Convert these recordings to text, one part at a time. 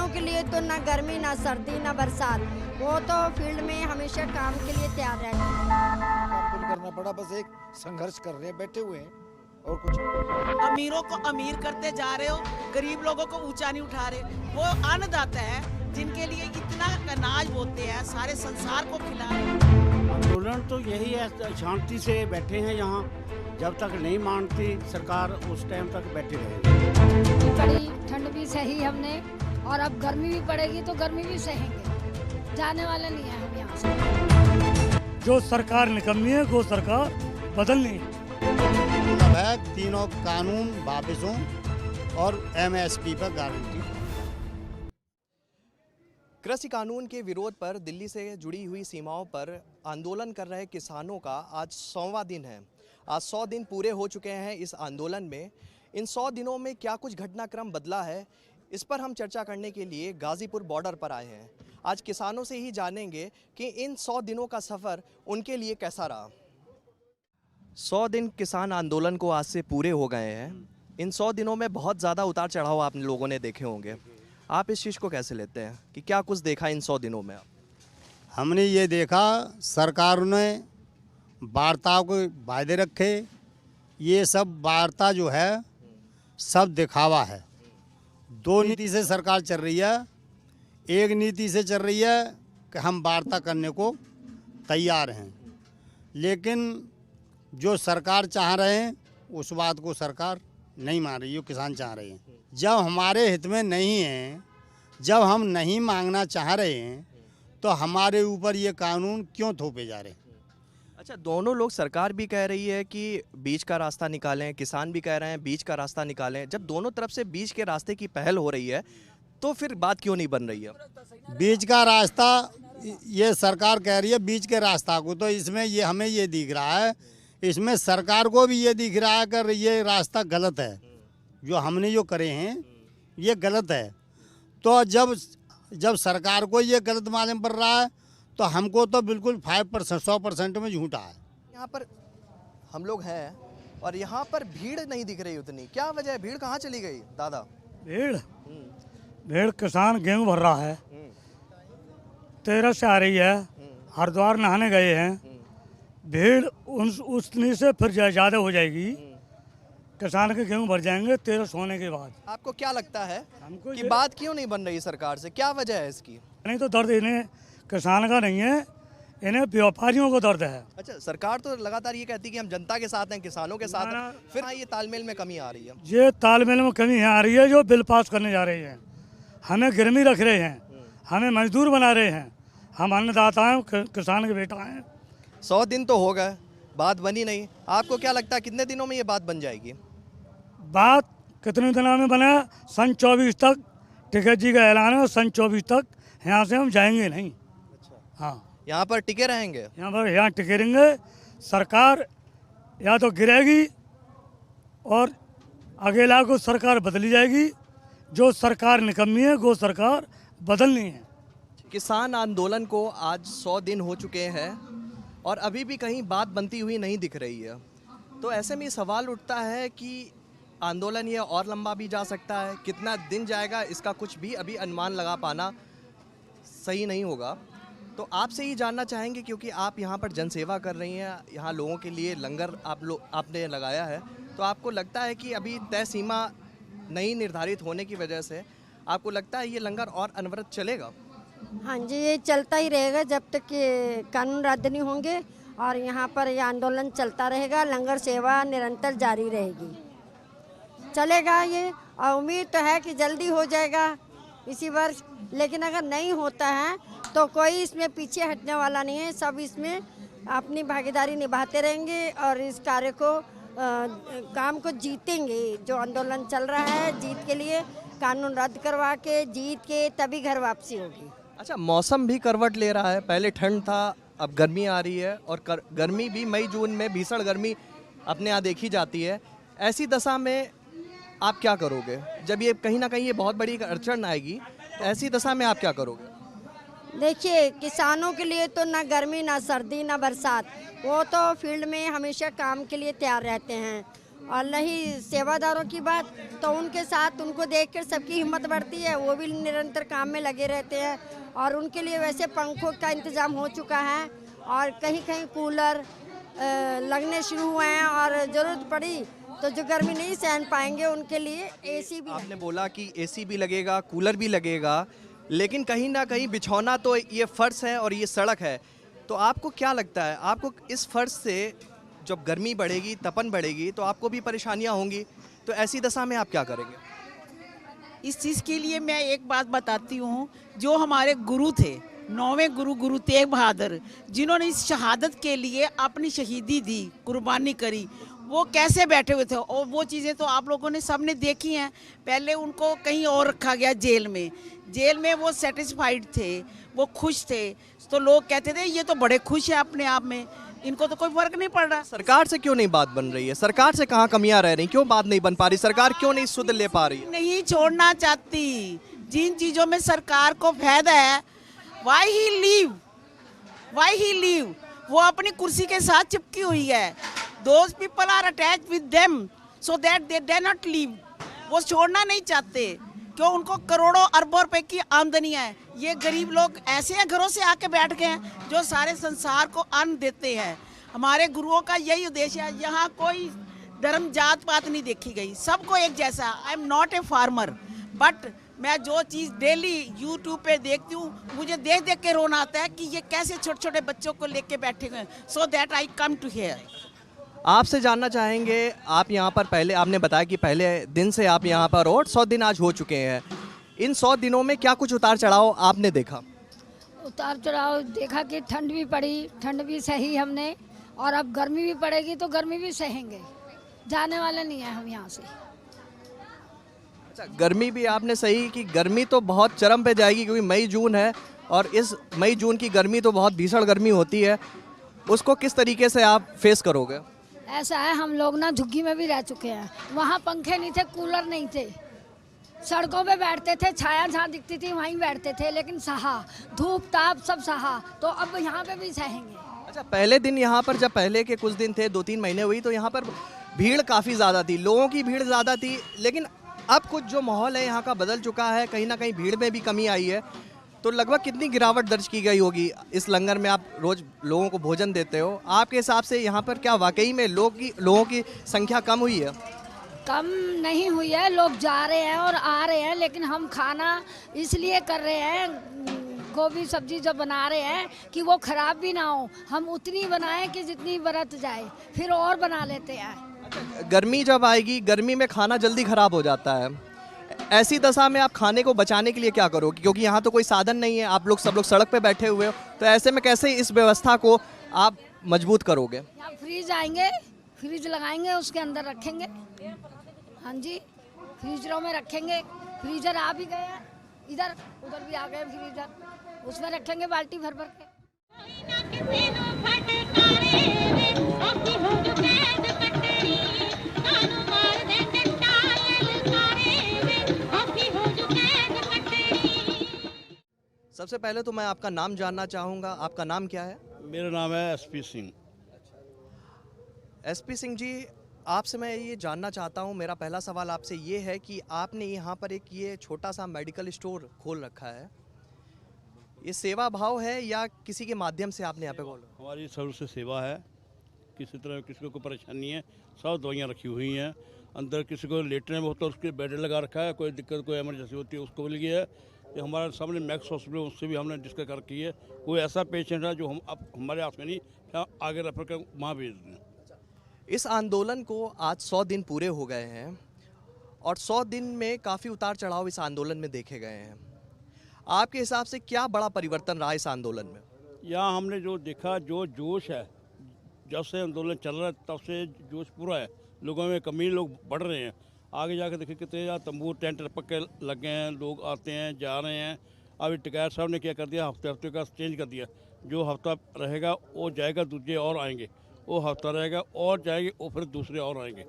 के लिए तो ना गर्मी ना सर्दी ना बरसात, वो तो फील्ड में हमेशा काम के लिए तैयार रहते हैं। काम करना पड़ा, बस एक संघर्ष कर रहे हैं, बैठे हुए हैं और कुछ। अमीरों को अमीर करते जा रहे हो, गरीब लोगों को ऊंचा नहीं उठा रहे। वो अन्नदाता है जिनके लिए इतना अनाज बोते हैं, सारे संसार को खिला रहे। आंदोलन तो यही है, शांति से बैठे हैं यहाँ, जब तक नहीं मानती सरकार उस टाइम तक बैठे रहेंगे। कड़ी ठंड भी सही हमने, और अब गर्मी भी पड़ेगी तो गर्मी भी सहेंगे, जाने वाले नहीं है हम यहाँ से। जो सरकार निकम्मी है वो सरकार बदलनी है। मतलब है तीनों कानून वापस हों और एमएसपी पर गारंटी। कृषि कानून के विरोध पर दिल्ली से जुड़ी हुई सीमाओं पर आंदोलन कर रहे किसानों का आज 100वां दिन है। आज 100 दिन पूरे हो चुके हैं इस आंदोलन में। इन 100 दिनों में क्या कुछ घटनाक्रम बदला है, इस पर हम चर्चा करने के लिए गाजीपुर बॉर्डर पर आए हैं। आज किसानों से ही जानेंगे कि इन 100 दिनों का सफ़र उनके लिए कैसा रहा। 100 दिन किसान आंदोलन को आज से पूरे हो गए हैं। इन 100 दिनों में बहुत ज़्यादा उतार चढ़ाव आप लोगों ने देखे होंगे। आप इस चीज़ को कैसे लेते हैं कि क्या कुछ देखा इन 100 दिनों में? हमने ये देखा, सरकार ने वार्ताओं को वायदे रखे। ये सब वार्ता जो है सब दिखावा है। दो नीति से सरकार चल रही है। एक नीति से चल रही है कि हम वार्ता करने को तैयार हैं, लेकिन जो सरकार चाह रहे हैं उस बात को सरकार नहीं मान रही, जो किसान चाह रहे हैं। जब हमारे हित में नहीं है, जब हम नहीं मांगना चाह रहे हैं, तो हमारे ऊपर ये कानून क्यों थोपे जा रहे हैं? अच्छा, दोनों लोग, सरकार भी कह रही है कि बीच का रास्ता निकालें, किसान भी कह रहे हैं बीच का रास्ता निकालें। जब दोनों तरफ से बीच के रास्ते की पहल हो रही है तो फिर बात क्यों नहीं बन रही है? बीच का रास्ता ये सरकार कह रही है, बीच के रास्ता को, तो इसमें ये हमें ये दिख रहा है, इसमें सरकार को भी ये दिख रहा है कि ये रास्ता गलत है, जो हमने जो करे हैं ये गलत है। तो जब सरकार को ये गलत मालूम पड़ रहा है तो हमको तो बिल्कुल 5% 100% में झूठा है। यहाँ पर हम लोग हैं और यहाँ पर भीड़ नहीं दिख रही उतनी, क्या वजह है? भीड़ कहाँ चली गई दादा? भीड़ किसान गेहूं भर रहा है, 13 से आ रही है, हरिद्वार नहाने गए हैं। भीड़ उतनी से फिर ज़्यादा हो जाएगी। किसान के गेहूं भर जाएंगे 13 सोने के बाद। आपको क्या लगता है हमको कि बात क्यों नहीं बन रही सरकार से? क्या वजह है इसकी? नहीं तो दर्द इन्हें किसान का नहीं है, इन्हें व्यापारियों को दर्द है। अच्छा, सरकार तो लगातार ये कहती है कि हम जनता के साथ हैं, किसानों के साथ हैं, फिर ये तालमेल में कमी आ रही है। ये तालमेल में कमी आ रही है। जो बिल पास करने जा रहे हैं, हमें गिरवी रख रहे हैं, हमें मजदूर बना रहे हैं। हम अन्नदाता हैं, किसान के बेटा हैं। 100 दिन तो हो गए, बात बनी नहीं। आपको क्या लगता है कितने दिनों में ये बात बन जाएगी? बात कितने दिनों में बना? सन 24 तक टिकैत जी का ऐलान है। सन 24 तक यहाँ से हम जाएंगे नहीं। अच्छा, हाँ, यहाँ पर टिके रहेंगे? यहाँ टिके रहेंगे। सरकार या तो गिरेगी और अगेला को सरकार बदली जाएगी। जो सरकार निकम्मी है वो सरकार बदलनी है। किसान आंदोलन को आज 100 दिन हो चुके हैं और अभी भी कहीं बात बनती हुई नहीं दिख रही है। तो ऐसे में सवाल उठता है कि आंदोलन ये और लंबा भी जा सकता है। कितना दिन जाएगा इसका कुछ भी अभी अनुमान लगा पाना सही नहीं होगा। तो आपसे ही जानना चाहेंगे, क्योंकि आप यहाँ पर जनसेवा कर रही हैं, यहाँ लोगों के लिए लंगर आपने लगाया है, तो आपको लगता है कि अभी तय सीमा नहीं निर्धारित होने की वजह से आपको लगता है ये लंगर और अनवरत चलेगा? हाँ जी, ये चलता ही रहेगा जब तक ये कानून रद्द नहीं होंगे, और यहाँ पर ये आंदोलन चलता रहेगा। लंगर सेवा निरंतर जारी रहेगी, चलेगा ये। और उम्मीद तो है कि जल्दी हो जाएगा इसी वर्ष, लेकिन अगर नहीं होता है तो कोई इसमें पीछे हटने वाला नहीं है। सब इसमें अपनी भागीदारी निभाते रहेंगे और इस कार्य को काम को जीतेंगे। जो आंदोलन चल रहा है, जीत के लिए, कानून रद्द करवा के जीत के तभी घर वापसी होगी। अच्छा, मौसम भी करवट ले रहा है। पहले ठंड था, अब गर्मी आ रही है, और गर्मी भी मई जून में भीषण गर्मी अपने यहाँ देखी जाती है। ऐसी दशा में आप क्या करोगे? जब ये कहीं ना कहीं ये बहुत बड़ी अड़चन आएगी, ऐसी दशा में आप क्या करोगे? देखिए, किसानों के लिए तो ना गर्मी ना सर्दी ना बरसात, वो तो फील्ड में हमेशा काम के लिए तैयार रहते हैं। और नहीं सेवादारों की बात, तो उनके साथ उनको देखकर सबकी हिम्मत बढ़ती है, वो भी निरंतर काम में लगे रहते हैं। और उनके लिए वैसे पंखों का इंतज़ाम हो चुका है और कहीं कहीं कूलर लगने शुरू हुए हैं, और ज़रूरत पड़ी तो जो गर्मी नहीं सहन पाएंगे उनके लिए एसी भी। आपने बोला कि एसी भी लगेगा, कूलर भी लगेगा, लेकिन कहीं ना कहीं बिछौना तो ये फर्श है और ये सड़क है, तो आपको क्या लगता है, आपको इस फर्श से जब गर्मी बढ़ेगी, तपन बढ़ेगी, तो आपको भी परेशानियां होंगी, तो ऐसी दशा में आप क्या करेंगे? इस चीज़ के लिए मैं एक बात बताती हूँ, जो हमारे गुरु थे, 9वें गुरु तेग बहादुर, जिन्होंने इस शहादत के लिए अपनी शहीदी दी, कुर्बानी करी, वो कैसे बैठे हुए थे। और वो चीज़ें तो आप लोगों ने सबने देखी हैं। पहले उनको कहीं और रखा गया जेल में वो सेटिस्फाइड थे, वो खुश थे, तो लोग कहते थे ये तो बड़े खुश हैं अपने आप में, इनको तो कोई फर्क नहीं पड़ रहा। सरकार से क्यों नहीं बात बन रही है? सरकार से कहाँ कमियां रह रही, क्यों बात नहीं बन पा रही? सरकार क्यों नहीं सुध ले पा रही है? नहीं छोड़ना चाहती, जिन चीज़ों में सरकार को फायदा है, वाई ही लीव, वो अपनी कुर्सी के साथ चिपकी हुई है। Those people are attached with them so that they dare not leave. वो छोड़ना नहीं चाहते, क्यों? उनको करोड़ों अरबों रुपए की आमदनी है। ये गरीब लोग ऐसे हैं, घरों से आके बैठ गए हैं, जो सारे संसार को अन्न देते हैं। हमारे गुरुओं का यही उद्देश्य है, यहाँ कोई धर्म जात पात नहीं देखी गई, सबको एक जैसा। I am not a farmer, but मैं जो चीज़ डेली यूट्यूब पे देखती हूँ, मुझे देख देख के रोना आता है कि ये कैसे छोटे छोटे बच्चों को लेके बैठे हुए हैं। So that I come to here. आपसे जानना चाहेंगे, आप यहाँ पर पहले, आपने बताया कि पहले दिन से आप यहाँ पर, और 100 दिन आज हो चुके हैं, इन 100 दिनों में क्या कुछ उतार चढ़ाव आपने देखा? उतार चढ़ाव देखा कि ठंड भी पड़ी, ठंड भी सही हमने, और अब गर्मी भी पड़ेगी तो गर्मी भी सहेंगे, जाने वाले नहीं है हम यहाँ से। अच्छा, गर्मी भी आपने सही कि गर्मी तो बहुत चरम पे जाएगी, क्योंकि मई जून है, और इस मई जून की गर्मी तो बहुत भीषण गर्मी होती है, उसको किस तरीके से आप फेस करोगे? ऐसा है, हम लोग ना झुग्गी में भी रह चुके हैं, वहाँ पंखे नहीं थे, कूलर नहीं थे, सड़कों पे बैठते थे, छाया जहाँ दिखती थी वहीं बैठते थे, लेकिन सहा, धूप ताप सब सहा, तो अब यहाँ पे भी सहेंगे। अच्छा, पहले दिन यहाँ पर, जब पहले के कुछ दिन थे, 2-3 महीने हुई, तो यहाँ पर भीड़ काफ़ी ज़्यादा थी, लोगों की भीड़ ज़्यादा थी, लेकिन अब कुछ जो माहौल है यहाँ का बदल चुका है, कहीं ना कहीं भीड़ में भी कमी आई है। तो लगभग कितनी गिरावट दर्ज की गई होगी? इस लंगर में आप रोज लोगों को भोजन देते हो, आपके हिसाब से यहाँ पर क्या वाकई में लोगों की संख्या कम हुई है? कम नहीं हुई है, लोग जा रहे हैं और आ रहे हैं, लेकिन हम खाना इसलिए कर रहे हैं, गोभी सब्जी जो बना रहे हैं कि वो खराब भी ना हो, हम उतनी बनाएं कि जितनी बरत जाए, फिर और बना लेते हैं। गर्मी जब आएगी, गर्मी में खाना जल्दी खराब हो जाता है, ऐसी दशा में आप खाने को बचाने के लिए क्या करोगे? क्योंकि यहाँ तो कोई साधन नहीं है, आप लोग सब लोग सड़क पे बैठे हुए हो, तो ऐसे में कैसे इस व्यवस्था को आप मजबूत करोगे? यहाँ फ्रीज आएंगे, फ्रिज लगाएंगे, उसके अंदर रखेंगे। हाँ जी, फ्रीजरों में रखेंगे, फ्रीजर आ भी गए हैं, इधर उधर भी आ गए फ्रीजर, उसमें रखेंगे बाल्टी भर भर के। सबसे पहले तो मैं आपका नाम जानना चाहूँगा, आपका नाम क्या है? मेरा नाम है एसपी सिंह। एसपी सिंह जी, आपसे मैं ये जानना चाहता हूँ, मेरा पहला सवाल आपसे ये है कि आपने यहाँ पर एक ये छोटा सा मेडिकल स्टोर खोल रखा है, ये सेवा भाव है या किसी के माध्यम से आपने यहाँ पे खोला? हमारी सर्व से सेवा है, किसी तरह किसी को कोई परेशानी नहीं है, सब दवाइयाँ रखी हुई हैं अंदर। किसी को लेटने में होता है उसके बेड लगा रखा है, कोई दिक्कत कोई इमरजेंसी होती है उसको भी है। ये हमारे सामने मैक्स हॉस्पिटल, उससे भी हमने डिस्कस कर की है, कोई ऐसा पेशेंट है जो हम अब हमारे हाथ में नहीं, आगे रेफर कर वहाँ भेज दें। इस आंदोलन को आज 100 दिन पूरे हो गए हैं, और 100 दिन में काफ़ी उतार चढ़ाव इस आंदोलन में देखे गए हैं। आपके हिसाब से क्या बड़ा परिवर्तन रहा इस आंदोलन में? यहाँ हमने जो देखा, जो जोश है, जब से आंदोलन चल रहा है तब से जोश पूरा है, लोगों में कमी, लोग बढ़ रहे हैं। आगे जाकर देखिए कितने यहाँ तंबू टेंट पक्के लगे हैं, लोग आते हैं जा रहे हैं। अभी टिकैत साहब ने क्या कर दिया, हफ्ते का चेंज कर दिया, जो हफ्ता रहेगा वो जाएगा, दूसरे और आएंगे, वो हफ्ता रहेगा और जाएंगे, और फिर दूसरे और आएंगे।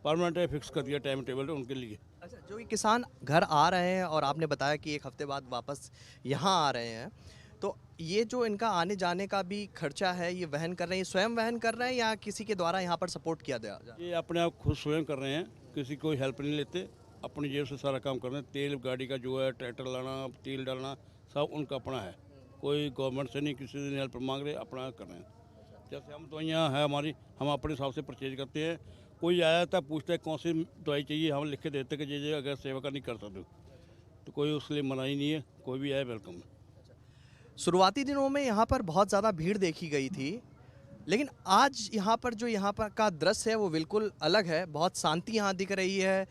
परमानेंट फिक्स कर दिया टाइम टेबल उनके लिए। अच्छा, जो ये किसान घर आ रहे हैं और आपने बताया कि एक हफ्ते बाद वापस यहाँ आ रहे हैं, तो ये जो इनका आने जाने का भी खर्चा है, ये वहन कर रहे हैं, स्वयं वहन कर रहे हैं या किसी के द्वारा यहाँ पर सपोर्ट किया जा रहा है? ये अपने आप खुद स्वयं कर रहे हैं, किसी को हेल्प नहीं लेते, अपनी जेब से सारा काम कर रहे हैं। तेल गाड़ी का जो है, ट्रैक्टर लाना, तेल डालना, सब उनका अपना है। कोई गवर्नमेंट से नहीं, किसी से हेल्प मांग रहे, अपना कर रहे हैं। जैसे हम दवाइयाँ है हमारी, हम अपने हिसाब से परचेज करते हैं। कोई आया था पूछता है कौन सी दवाई चाहिए, हम लिख के देते कि ये अगर सेवा का नहीं कर सकते तो कोई उसके लिए मना ही नहीं है, कोई भी आए वेलकम है। शुरुआती दिनों में यहाँ पर बहुत ज़्यादा भीड़ देखी गई थी, लेकिन आज यहाँ पर जो यहाँ पर का दृश्य है वो बिल्कुल अलग है। बहुत शांति यहाँ दिख रही है,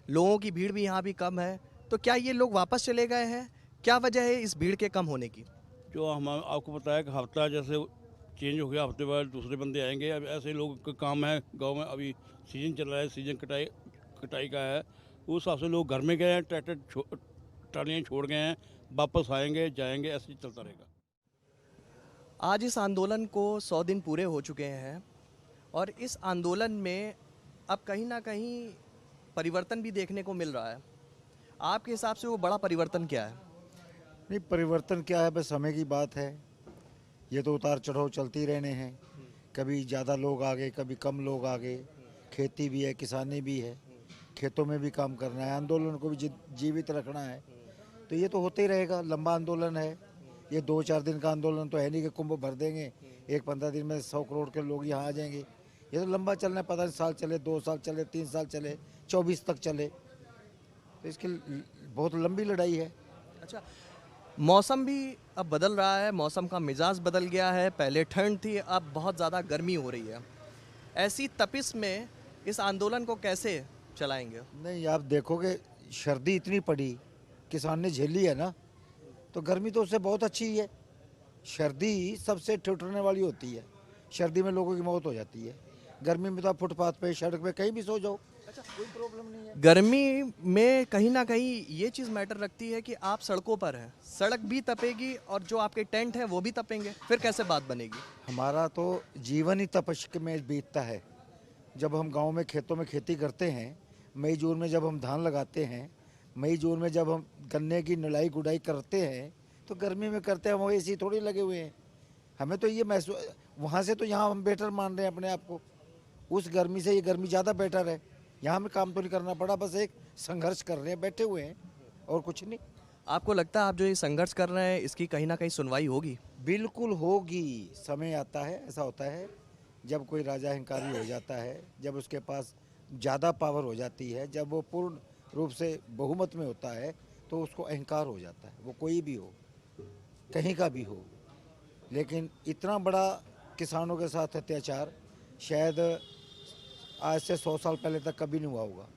लोगों की भीड़ भी यहाँ भी कम है। तो क्या ये लोग वापस चले गए हैं? क्या वजह है इस भीड़ के कम होने की? जो हम आपको बताया कि हफ्ता जैसे चेंज हो गया, हफ्ते बाद दूसरे बंदे आएंगे। अब ऐसे लोग का काम है, गांव में अभी सीजन चल रहा है, सीजन कटाई का है, उस हिसाब से लोग घर में गए हैं, ट्रैक्टर ट्रालियाँ छोड़ गए हैं, वापस आएंगे जाएंगे, ऐसे ही चलता रहेगा। आज इस आंदोलन को 100 दिन पूरे हो चुके हैं और इस आंदोलन में अब कहीं ना कहीं परिवर्तन भी देखने को मिल रहा है। आपके हिसाब से वो बड़ा परिवर्तन क्या है? नहीं, परिवर्तन क्या है, बस समय की बात है। ये तो उतार चढ़ाव चलते ही रहने हैं, कभी ज़्यादा लोग आ गए, कभी कम लोग आ गए। खेती भी है, किसानी भी है, खेतों में भी काम करना है, आंदोलन को भी जीवित रखना है, तो ये तो होते ही रहेगा। लंबा आंदोलन है, ये 2-4 दिन का आंदोलन तो है नहीं कि कुंभ भर देंगे, 1-15 दिन में 100 करोड़ के लोग यहाँ आ जाएंगे। ये तो लंबा चलना है, पता नहीं साल चले, 2 साल चले, 3 साल चले, 24 तक चले, तो इसकी बहुत लंबी लड़ाई है। अच्छा, मौसम भी अब बदल रहा है, मौसम का मिजाज बदल गया है। पहले ठंड थी, अब बहुत ज़्यादा गर्मी हो रही है। ऐसी तपिश में इस आंदोलन को कैसे चलाएंगे? नहीं, आप देखोगे सर्दी इतनी पड़ी, किसान ने झेली है ना, तो गर्मी तो उससे बहुत अच्छी है। सर्दी सबसे ठिठुरने वाली होती है, सर्दी में लोगों की मौत हो जाती है। गर्मी में तो आप फुटपाथ पे, सड़क पे कहीं भी सो जाओ, कोई प्रॉब्लम नहीं है। गर्मी में कहीं ना कहीं ये चीज़ मैटर रखती है कि आप सड़कों पर हैं, सड़क भी तपेगी और जो आपके टेंट हैं वो भी तपेंगे, फिर कैसे बात बनेगी? हमारा तो जीवन ही तपश में बीतता है। जब हम गांव में खेतों में खेती करते हैं, मई जून में जब हम धान लगाते हैं, मई जून में जब हम गन्ने की निराई गुड़ाई करते हैं, तो गर्मी में करते हैं, वो एसी थोड़ी लगे हुए हैं। हमें तो ये महसूस, वहाँ से तो यहाँ हम बेटर मान रहे हैं अपने आप को, उस गर्मी से ये गर्मी ज़्यादा बेटर है। यहाँ हमें काम तो नहीं करना पड़ा, बस एक संघर्ष कर रहे हैं, बैठे हुए हैं और कुछ नहीं। आपको लगता है आप जो ये संघर्ष कर रहे हैं इसकी कहीं ना कहीं सुनवाई होगी? बिल्कुल होगी, समय आता है, ऐसा होता है जब कोई राजा अहंकारी हो जाता है, जब उसके पास ज़्यादा पावर हो जाती है, जब वो पूर्ण रूप से बहुमत में होता है, तो उसको अहंकार हो जाता है। वो कोई भी हो, कहीं का भी हो, लेकिन इतना बड़ा किसानों के साथ अत्याचार शायद आज से 100 साल पहले तक कभी नहीं हुआ होगा।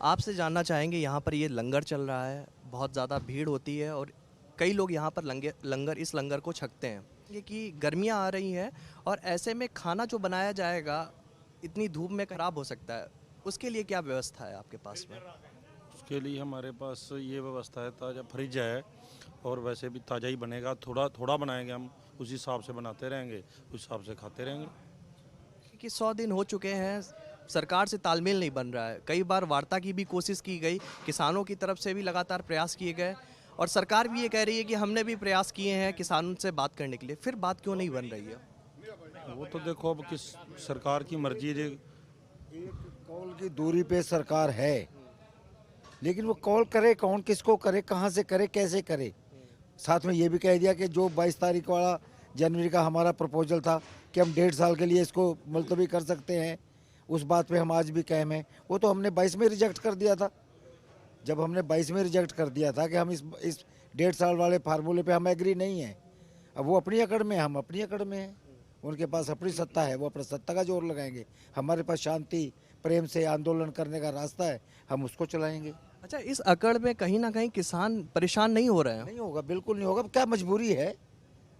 आपसे जानना चाहेंगे, यहाँ पर ये लंगर चल रहा है, बहुत ज़्यादा भीड़ होती है और कई लोग यहाँ पर इस लंगर को छकते हैं। ये कि गर्मियाँ आ रही हैं और ऐसे में खाना जो बनाया जाएगा इतनी धूप में ख़राब हो सकता है, उसके लिए क्या व्यवस्था है आपके पास में? उसके लिए हमारे पास ये व्यवस्था है, ताज़ा फ्रिज है और वैसे भी ताज़ा ही बनेगा। थोड़ा थोड़ा बनाएंगे हम, उसी हिसाब से बनाते रहेंगे, उस हिसाब से खाते रहेंगे। कि 100 दिन हो चुके हैं, सरकार से तालमेल नहीं बन रहा है। कई बार वार्ता की भी कोशिश की गई, किसानों की तरफ से भी लगातार प्रयास किए गए और सरकार भी ये कह रही है कि हमने भी प्रयास किए हैं किसानों से बात करने के लिए, फिर बात क्यों नहीं बन रही है? वो तो देखो अब किस सरकार की मर्जी है। एक कॉल की दूरी पे सरकार है, लेकिन वो कॉल करे कौन, किसको करे, कहाँ से करे, कैसे करे। साथ में ये भी कह दिया कि जो 22 तारीख वाला जनवरी का हमारा प्रपोजल था कि हम 1.5 साल के लिए इसको मुलतवी कर सकते हैं, उस बात पे हम आज भी कायम हैं। वो तो हमने 22 में रिजेक्ट कर दिया था। जब हमने 22 में रिजेक्ट कर दिया था कि हम इस 1.5 साल वाले फार्मूले पे हम एग्री नहीं हैं। अब वो अपनी अकड़ में, हम अपनी अकड़ में हैं। उनके पास अपनी सत्ता है, वो अपनी सत्ता का जोर लगाएंगे। हमारे पास शांति प्रेम से आंदोलन करने का रास्ता है, हम उसको चलाएंगे। अच्छा, इस अकड़ में कहीं ना कहीं किसान परेशान नहीं हो रहे हैं? नहीं होगा, बिल्कुल नहीं होगा। क्या मजबूरी है,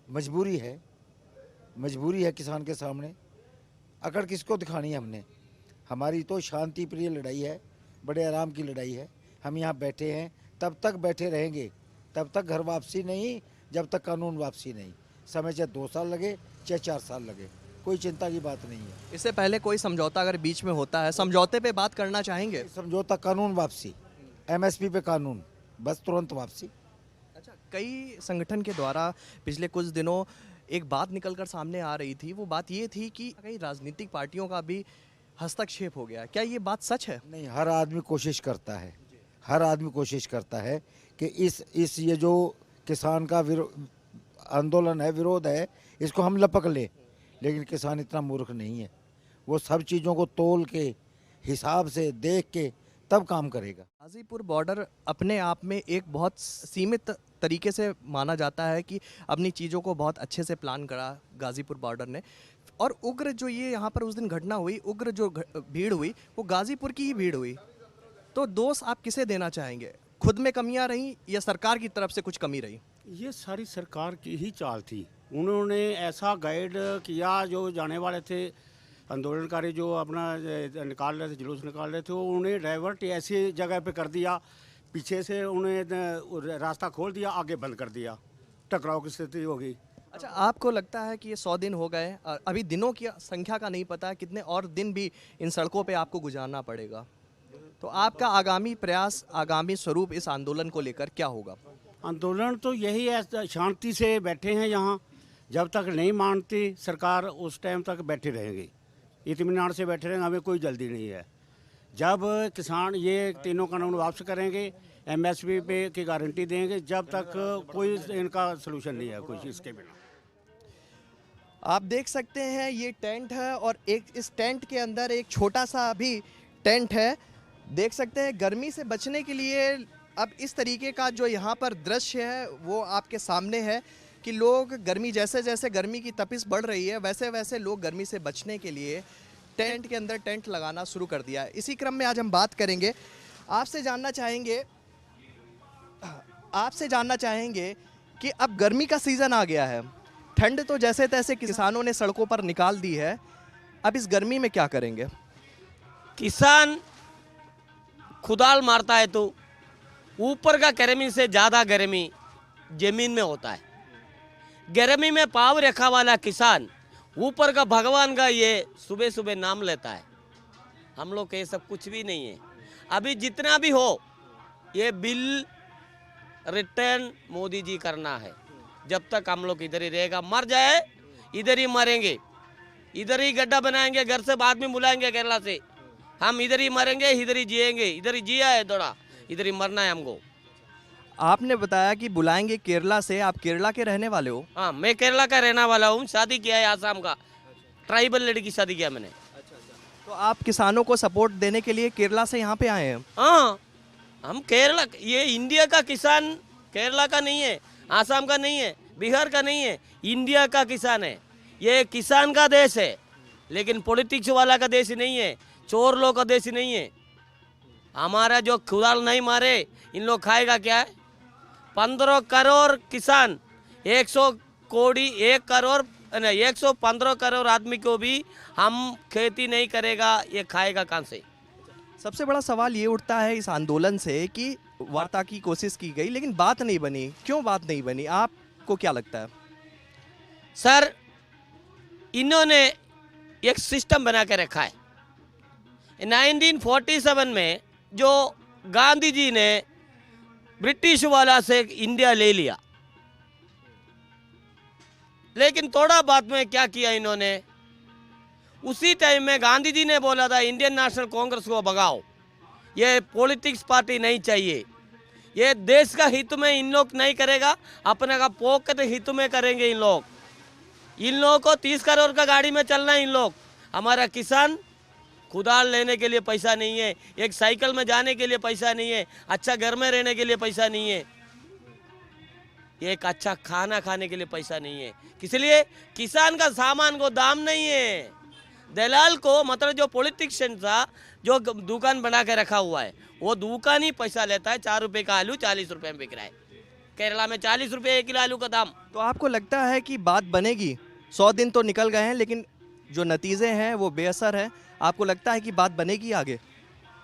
मजबूरी है, मजबूरी है किसान के सामने। अकड़ किसको दिखानी है हमने? हमारी तो शांति प्रिय लड़ाई है, बड़े आराम की लड़ाई है। हम यहाँ बैठे हैं, तब तक बैठे रहेंगे, तब तक घर वापसी नहीं, जब तक कानून वापसी नहीं। समय चाहे 2 साल लगे, चाहे 4 साल लगे, कोई चिंता की बात नहीं है। इससे पहले कोई समझौता अगर बीच में होता है, समझौते पे बात करना चाहेंगे? समझौता, कानून वापसी, MSP पे कानून, बस तुरंत वापसी। अच्छा, कई संगठन के द्वारा पिछले कुछ दिनों एक बात निकलकर सामने आ रही थी। वो बात ये थी कि कई राजनीतिक पार्टियों का भी हस्तक्षेप हो गया। क्या ये बात सच है? नहीं, हर आदमी कोशिश करता है, हर आदमी कोशिश करता है कि इस ये जो किसान का आंदोलन है, विरोध है, इसको हम लपक ले। लेकिन किसान इतना मूर्ख नहीं है, वो सब चीज़ों को तोल के हिसाब से देख के तब काम करेगा। गाजीपुर बॉर्डर अपने आप में एक बहुत सीमित तरीके से माना जाता है कि अपनी चीज़ों को बहुत अच्छे से प्लान करा गाजीपुर बॉर्डर ने। और उग्र जो ये यहाँ पर उस दिन घटना हुई, उग्र जो भीड़ हुई, वो गाजीपुर की ही भीड़ हुई। तो दोष आप किसे देना चाहेंगे? खुद में कमियां रहीं या सरकार की तरफ से कुछ कमी रही? ये सारी सरकार की ही चाल थी। उन्होंने ऐसा गाइड किया, जो जाने वाले थे आंदोलनकारी जो अपना निकाल रहे थे, जुलूस निकाल रहे थे, वो उन्हें डाइवर्ट ऐसी जगह पे कर दिया, पीछे से उन्हें रास्ता खोल दिया, आगे बंद कर दिया, टकराव की स्थिति हो गई। अच्छा, आपको लगता है कि ये 100 दिन हो गए, अभी दिनों की संख्या का नहीं पता, कितने और दिन भी इन सड़कों पे आपको गुजारना पड़ेगा, तो आपका आगामी प्रयास, आगामी स्वरूप इस आंदोलन को लेकर क्या होगा? आंदोलन तो यही है, शांति से बैठे हैं यहाँ, जब तक नहीं मानती सरकार उस टाइम तक बैठे रहेंगे, इत्मीनान से बैठे रहेंगे, हमें कोई जल्दी नहीं है। जब किसान ये तीनों कानून वापस करेंगे, MSP पे की गारंटी देंगे, जब तक कोई इनका सलूशन नहीं है कुछ इसके बिना। आप देख सकते हैं ये टेंट है और एक इस टेंट के अंदर एक छोटा सा भी टेंट है। देख सकते हैं गर्मी से बचने के लिए अब इस तरीके का जो यहाँ पर दृश्य है वो आपके सामने है कि लोग गर्मी, जैसे जैसे गर्मी की तपिश बढ़ रही है, वैसे वैसे लोग गर्मी से बचने के लिए टेंट के अंदर टेंट लगाना शुरू कर दिया है। इसी क्रम में आज हम बात करेंगे, आपसे जानना चाहेंगे कि अब गर्मी का सीज़न आ गया है, ठंड तो जैसे तैसे किसानों ने सड़कों पर निकाल दी है, अब इस गर्मी में क्या करेंगे? किसान खुदाल मारता है तो ऊपर का गर्मी से ज़्यादा गर्मी जमीन में होता है। गर्मी में पाव रखा वाला किसान ऊपर का भगवान का ये सुबह सुबह नाम लेता है। हम लोग के सब कुछ भी नहीं है। अभी जितना भी हो ये बिल रिटर्न मोदी जी करना है। जब तक हम लोग इधर ही रहेगा, मर जाए इधर ही मरेंगे, इधर ही गड्ढा बनाएंगे, घर से बाद में बुलाएंगे केरला से, हम इधर ही मरेंगे, इधर ही जिएंगे, इधर ही जिया है थोड़ा, इधर ही मरना है हमको। आपने बताया कि बुलाएंगे केरला से, आप केरला के रहने वाले हो? हाँ, मैं केरला का रहने वाला हूँ, शादी किया है आसाम का, ट्राइबल लड़की की शादी किया मैंने। तो आप किसानों को सपोर्ट देने के लिए केरला से यहाँ पे आए हैं? हाँ, हम केरला, ये इंडिया का किसान केरला का नहीं है, आसाम का नहीं है, बिहार का नहीं है, इंडिया का किसान है। ये किसान का देश है, लेकिन पॉलिटिक्स वाला का देश नहीं है, चोर लोग का देश नहीं है। हमारा जो खुदाल नहीं मारे इन लोग खाएगा क्या है? 15 करोड़ किसान, 100 करोड़ 1 करोड़ 115 करोड़ आदमी को भी हम खेती नहीं करेगा, ये खाएगा कहाँ से? सबसे बड़ा सवाल ये उठता है इस आंदोलन से कि वार्ता की कोशिश की गई लेकिन बात नहीं बनी। क्यों बात नहीं बनी, आपको क्या लगता है? सर, इन्होंने एक सिस्टम बना के रखा है। 1947 में जो गांधी जी ने ब्रिटिश वाला से इंडिया ले लिया, लेकिन थोड़ा बाद में क्या किया इन्होंने, उसी टाइम में गांधी जी ने बोला था इंडियन नेशनल कांग्रेस को भगाओ, ये पॉलिटिक्स पार्टी नहीं चाहिए, ये देश का हित में इन लोग नहीं करेगा, अपने का पॉकेट हित में करेंगे इन लोग। इन लोगों को 30 करोड़ का गाड़ी में चलना है इन लोग। हमारा किसान खुदाल लेने के लिए पैसा नहीं है, एक साइकिल में जाने के लिए पैसा नहीं है, अच्छा घर में रहने के लिए पैसा नहीं है, एक अच्छा खाना खाने के लिए पैसा नहीं है। इसलिए किसान का सामान को दाम नहीं है। दलाल को, मतलब जो पॉलिटिशियन था, जो दुकान बना के रखा हुआ है, वो दुकान ही पैसा लेता है। 4 रुपए का आलू 40 रुपए में बिक रहा है, केरला में 40 रुपए 1 किलो आलू का दाम। तो आपको लगता है कि बात बनेगी? 100 दिन तो निकल गए हैं लेकिन जो नतीजे हैं वो बेअसर है। आपको लगता है कि बात बनेगी आगे?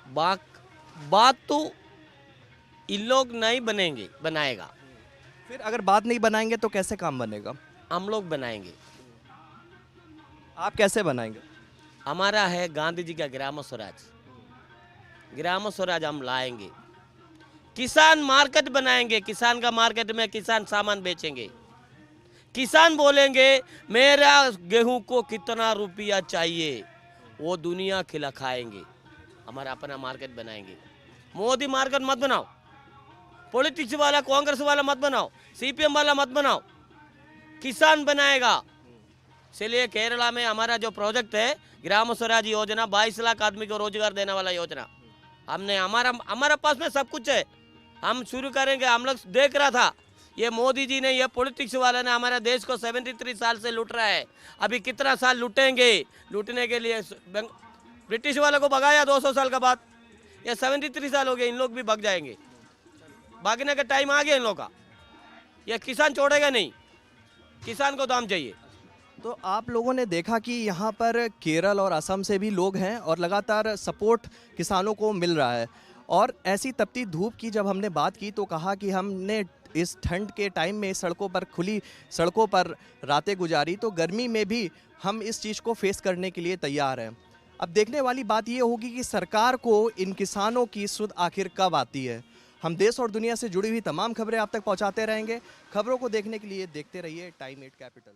बात तो इन लोग नहीं बनाएगा। फिर अगर बात नहीं बनाएंगे तो कैसे काम बनेगा? हम लोग बनाएंगे। आप कैसे बनाएंगे? हमारा है गांधी जी का ग्राम स्वराज, ग्राम स्वराज हम लाएंगे। किसान मार्केट बनाएंगे, किसान का मार्केट में किसान सामान बेचेंगे। किसान बोलेंगे मेरा गेहूं को कितना रुपया चाहिए, वो दुनिया खिला खाएंगे। हमारा अपना मार्केट बनाएंगे। मोदी मार्केट मत बनाओ, पॉलिटिक्स वाला कांग्रेस वाला मत बनाओ, सीपीएम वाला मत बनाओ, किसान बनाएगा। इसलिए केरला में हमारा जो प्रोजेक्ट है ग्राम स्वराज योजना, 22 लाख आदमी को रोजगार देने वाला योजना, हमने हमारा पास में सब कुछ है, हम शुरू करेंगे। हम लोग देख रहा था ये मोदी जी ने, ये पॉलिटिक्स वाला ने हमारे देश को 73 साल से लूट रहा है। अभी कितना साल लूटेंगे? लूटने के लिए ब्रिटिश वालों को भगाया 200 साल के बाद, ये 73 साल हो गए, इन लोग भी भग जाएंगे। भागने का टाइम आ गया इन लोग का। ये किसान छोड़ेगा नहीं, किसान को दाम चाहिए। तो आप लोगों ने देखा कि यहाँ पर केरल और असम से भी लोग हैं और लगातार सपोर्ट किसानों को मिल रहा है। और ऐसी तपती धूप की जब हमने बात की तो कहा कि हमने इस ठंड के टाइम में सड़कों पर, खुली सड़कों पर रातें गुजारी, तो गर्मी में भी हम इस चीज़ को फेस करने के लिए तैयार हैं। अब देखने वाली बात ये होगी कि सरकार को इन किसानों की सुध आखिर कब आती है। हम देश और दुनिया से जुड़ी हुई तमाम खबरें आप तक पहुंचाते रहेंगे। खबरों को देखने के लिए देखते रहिए टाइम 8 कैपिटल।